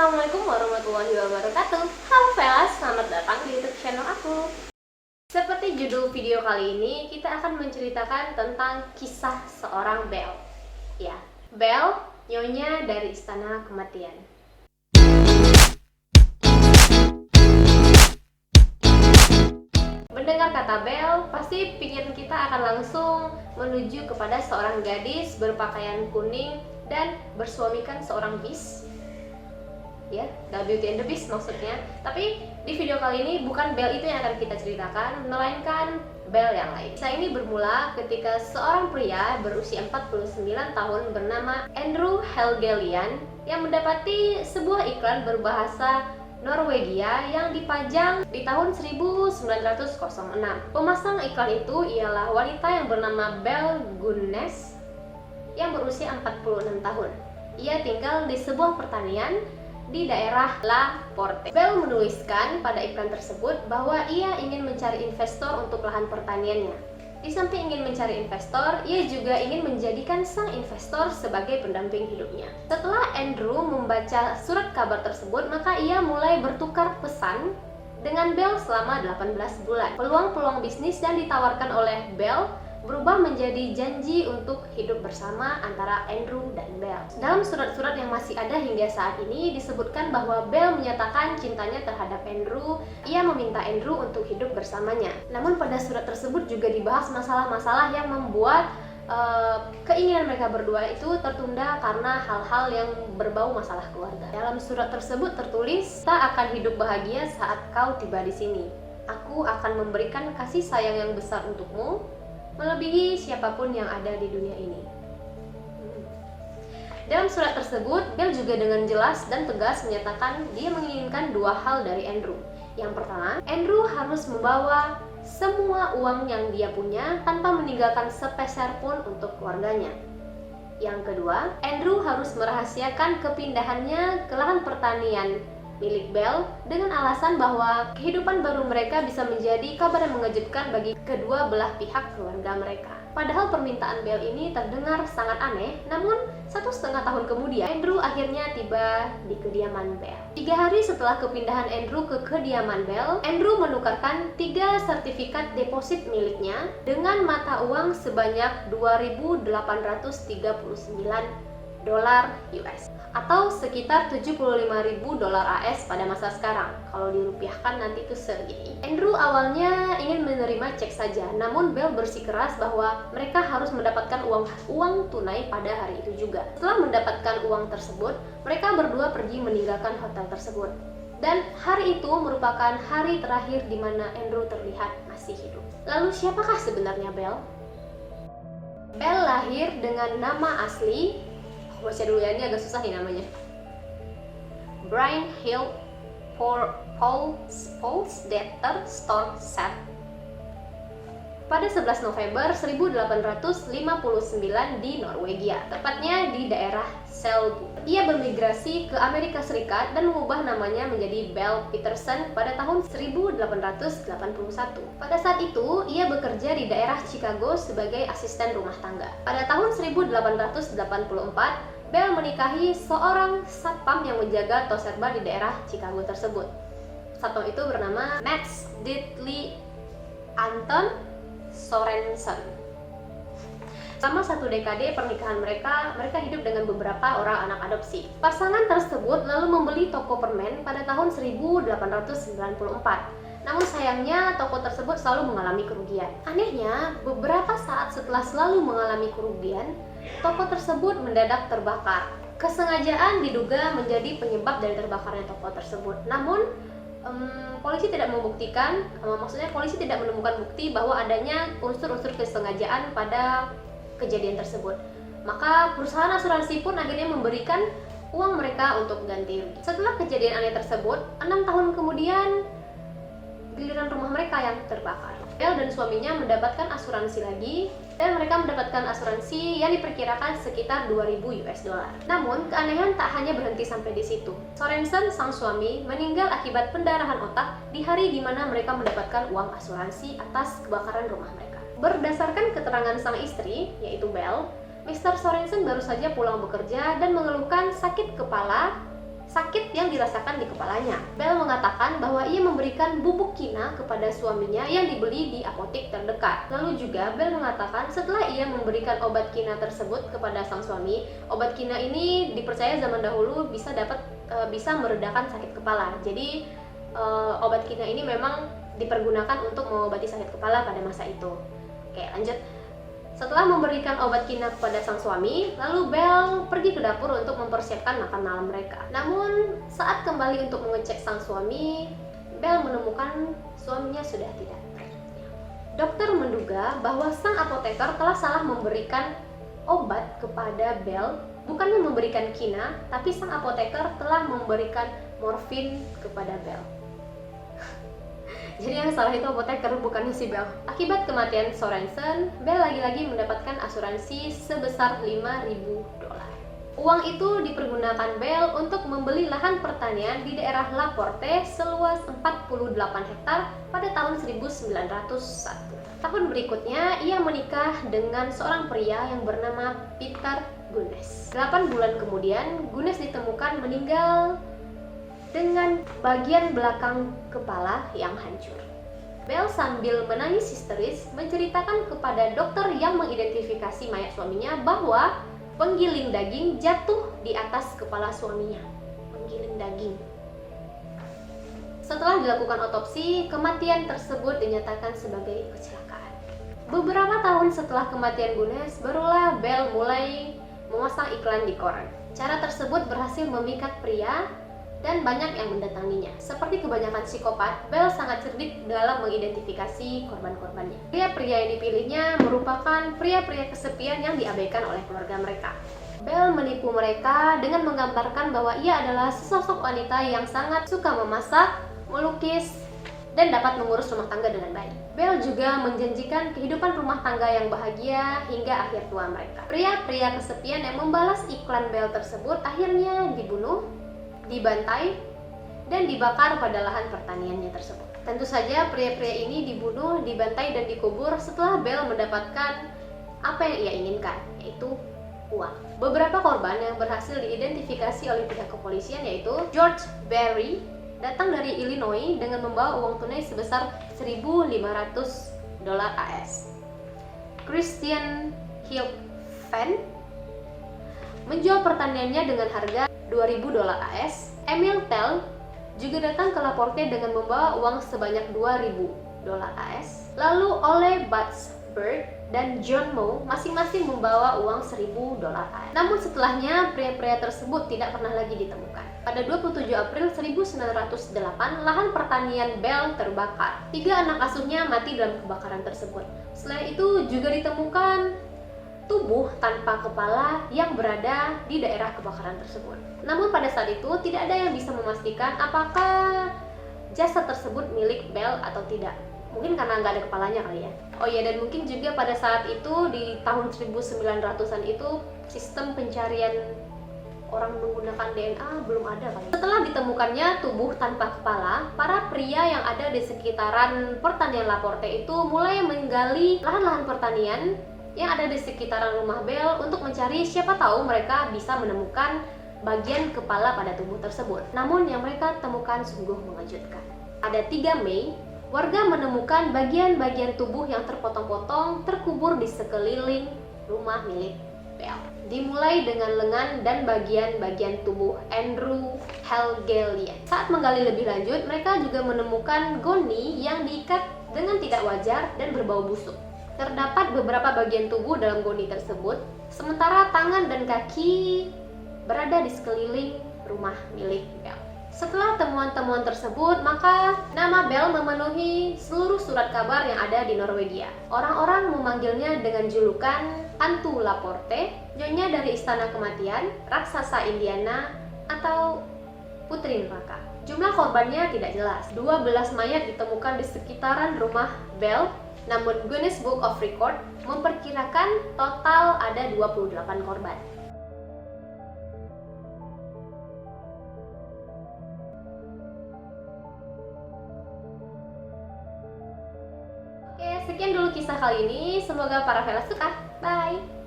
Assalamualaikum warahmatullahi wabarakatuh. Halo Velas, selamat datang di YouTube channel aku. Seperti judul video kali ini, kita akan menceritakan tentang kisah seorang Belle. Ya, Belle, nyonya dari Istana Kematian. Mendengar kata Belle, pasti pikiran kita akan langsung menuju kepada seorang gadis berpakaian kuning dan bersuamikan seorang beast. Ya, The Beauty and the Beast maksudnya. Tapi di video kali ini bukan Belle itu yang akan kita ceritakan, melainkan Belle yang lain. Kisah ini bermula ketika seorang pria berusia 49 tahun bernama Andrew Helgelian yang mendapati sebuah iklan berbahasa Norwegia yang dipajang di tahun 1906. Pemasang iklan itu ialah wanita yang bernama Belle Gunness yang berusia 46 tahun. Ia tinggal di sebuah pertanian di daerah La Porte. Belle menuliskan pada iklan tersebut bahwa ia ingin mencari investor untuk lahan pertaniannya. Di samping ingin mencari investor, ia juga ingin menjadikan sang investor sebagai pendamping hidupnya. Setelah Andrew membaca surat kabar tersebut, maka ia mulai bertukar pesan dengan Belle selama 18 bulan. Peluang-peluang bisnis yang ditawarkan oleh Belle berubah menjadi janji untuk hidup bersama antara Andrew dan Belle. Dalam surat-surat yang masih ada hingga saat ini disebutkan bahwa Belle menyatakan cintanya terhadap Andrew. Ia meminta Andrew untuk hidup bersamanya. Namun pada surat tersebut juga dibahas masalah-masalah yang membuat keinginan mereka berdua itu tertunda karena hal-hal yang berbau masalah keluarga. Dalam surat tersebut tertulis, "Kita akan hidup bahagia saat kau tiba di sini. Aku akan memberikan kasih sayang yang besar untukmu, melebihi siapapun yang ada di dunia ini." Dalam surat tersebut, Belle juga dengan jelas dan tegas menyatakan dia menginginkan dua hal dari Andrew. Yang pertama, Andrew harus membawa semua uang yang dia punya tanpa meninggalkan sepeser pun untuk keluarganya. Yang kedua, Andrew harus merahasiakan kepindahannya ke lahan pertanian milik Belle dengan alasan bahwa kehidupan baru mereka bisa menjadi kabar yang mengejutkan bagi kedua belah pihak keluarga mereka. Padahal permintaan Belle ini terdengar sangat aneh, namun 1,5 tahun kemudian Andrew akhirnya tiba di kediaman Belle. 3 hari setelah kepindahan Andrew ke kediaman Belle, Andrew menukarkan 3 sertifikat deposit miliknya dengan mata uang sebanyak 2.839 dolar US atau sekitar 75.000 dolar AS pada masa sekarang. Kalau dirupiahkan nanti itu segini. Andrew awalnya ingin menerima cek saja, namun Belle bersikeras bahwa mereka harus mendapatkan uang tunai pada hari itu juga. Setelah mendapatkan uang tersebut, mereka berdua pergi meninggalkan hotel tersebut. Dan hari itu merupakan hari terakhir di mana Andrew terlihat masih hidup. Lalu siapakah sebenarnya Belle? Belle lahir dengan nama asli, baca dulu ya, ini agak susah nih namanya, Brian Hill Polsdatter Storsat pada 11 November 1859 di Norwegia, tepatnya di daerah Selbu. Ia bermigrasi ke Amerika Serikat dan mengubah namanya menjadi Belle Peterson pada tahun 1881. Pada saat itu, ia bekerja di daerah Chicago sebagai asisten rumah tangga. Pada tahun 1884, Belle menikahi seorang satpam yang menjaga tos serba di daerah Chicago tersebut. Satpam itu bernama Max Diddley Anton Sorensen. Selama 1 dekade pernikahan mereka hidup dengan beberapa orang anak adopsi. Pasangan tersebut lalu membeli toko permen pada tahun 1894. Namun sayangnya toko tersebut selalu mengalami kerugian. Anehnya, beberapa saat setelah selalu mengalami kerugian, toko tersebut mendadak terbakar. Kesengajaan diduga menjadi penyebab dari terbakarnya toko tersebut. Namun polisi tidak membuktikan, polisi tidak menemukan bukti bahwa adanya unsur-unsur kesengajaan pada kejadian tersebut. Maka perusahaan asuransi pun akhirnya memberikan uang mereka untuk ganti rugi. Setelah kejadian aneh tersebut, 6 tahun kemudian giliran rumah mereka yang terbakar. Belle dan suaminya mendapatkan asuransi lagi, dan mereka mendapatkan asuransi yang diperkirakan sekitar 2.000 US dollar. Namun, keanehan tak hanya berhenti sampai di situ. Sorensen, sang suami, meninggal akibat pendarahan otak di hari di mana mereka mendapatkan uang asuransi atas kebakaran rumah mereka. Berdasarkan keterangan sang istri, yaitu Belle, Mr. Sorensen baru saja pulang bekerja dan mengeluhkan sakit kepala sakit yang dirasakan di kepalanya. Bell mengatakan bahwa ia memberikan bubuk kina kepada suaminya yang dibeli di apotek terdekat. Lalu juga Bell mengatakan setelah ia memberikan obat kina tersebut kepada sang suami, obat kina ini dipercaya zaman dahulu bisa meredakan sakit kepala. Jadi obat kina ini memang dipergunakan untuk mengobati sakit kepala pada masa itu. Oke, lanjut. Setelah memberikan obat kina kepada sang suami, lalu Bell pergi ke dapur untuk mempersiapkan makan malam mereka. Namun, saat kembali untuk mengecek sang suami, Bell menemukan suaminya sudah tidak bernyawa. Dokter menduga bahwa sang apoteker telah salah memberikan obat kepada Bell, bukannya memberikan kina, tapi sang apoteker telah memberikan morfin kepada Bell. Jadi yang salah itu apoteker, bukannya si Bell. Akibat kematian Sorensen, Bell lagi-lagi mendapatkan asuransi sebesar $5.000. Uang itu dipergunakan Bell untuk membeli lahan pertanian di daerah La Porte seluas 48 hektar pada tahun 1901. Tahun berikutnya, ia menikah dengan seorang pria yang bernama Peter Gunes. 8 bulan kemudian, Gunes ditemukan meninggal dengan bagian belakang kepala yang hancur. Bell sambil menangis histeris menceritakan kepada dokter yang mengidentifikasi mayat suaminya bahwa penggiling daging jatuh di atas kepala suaminya. Penggiling daging. Setelah dilakukan otopsi, kematian tersebut dinyatakan sebagai kecelakaan. Beberapa tahun setelah kematian Gunes, barulah Bell mulai memasang iklan di koran. Cara tersebut berhasil memikat pria dan banyak yang mendatanginya. Seperti kebanyakan psikopat, Bell sangat cerdik dalam mengidentifikasi korban-korbannya. Pria-pria yang dipilihnya merupakan pria-pria kesepian yang diabaikan oleh keluarga mereka. Bell menipu mereka dengan menggambarkan bahwa ia adalah sesosok wanita yang sangat suka memasak, melukis, dan dapat mengurus rumah tangga dengan baik. Bell juga menjanjikan kehidupan rumah tangga yang bahagia hingga akhir tua mereka. Pria-pria kesepian yang membalas iklan Bell tersebut akhirnya dibunuh, dibantai, dan dibakar pada lahan pertaniannya tersebut. Tentu saja pria-pria ini dibunuh, dibantai, dan dikubur setelah Bell mendapatkan apa yang ia inginkan, yaitu uang. Beberapa korban yang berhasil diidentifikasi oleh pihak kepolisian yaitu George Berry, datang dari Illinois dengan membawa uang tunai sebesar $1.500 AS. Christian Hilfen menjual pertaniannya dengan harga $2.000 AS. Emil Tell juga datang ke La Porte dengan membawa uang sebanyak $2.000 AS. Lalu Ole Batsberg dan John Moe masing-masing membawa uang $1.000 AS. Namun setelahnya pria-pria tersebut tidak pernah lagi ditemukan. Pada 27 April 1908, lahan pertanian Bell terbakar. 3 anak asuhnya mati dalam kebakaran tersebut. Selain itu juga ditemukan tubuh tanpa kepala yang berada di daerah kebakaran tersebut. Namun pada saat itu tidak ada yang bisa memastikan apakah jasad tersebut milik Bell atau tidak. Mungkin karena nggak ada kepalanya kali ya. Oh iya, dan mungkin juga pada saat itu di tahun 1900-an itu sistem pencarian orang menggunakan DNA belum ada kali. Setelah ditemukannya tubuh tanpa kepala, para pria yang ada di sekitaran pertanian La Porte itu mulai menggali lahan-lahan pertanian yang ada di sekitaran rumah Bell untuk mencari siapa tahu mereka bisa menemukan bagian kepala pada tubuh tersebut. Namun yang mereka temukan sungguh mengejutkan. Pada 3 Mei, warga menemukan bagian-bagian tubuh yang terpotong-potong terkubur di sekeliling rumah milik Bell. Dimulai dengan lengan dan bagian-bagian tubuh Andrew Helgelian. Saat menggali lebih lanjut, mereka juga menemukan goni yang diikat dengan tidak wajar dan berbau busuk. Terdapat beberapa bagian tubuh dalam goni tersebut, sementara tangan dan kaki berada di sekeliling rumah milik Bell. Setelah temuan-temuan tersebut, maka nama Bell memenuhi seluruh surat kabar yang ada di Norwegia. Orang-orang memanggilnya dengan julukan Hantu La Porte, Nyonya dari Istana Kematian, Raksasa Indiana, atau Putri Neraka. Jumlah korbannya tidak jelas. 12 mayat ditemukan di sekitaran rumah Bell. Namun Guinness Book of Record memperkirakan total ada 28 korban. Oke, sekian dulu kisah kali ini. Semoga para fans suka. Bye!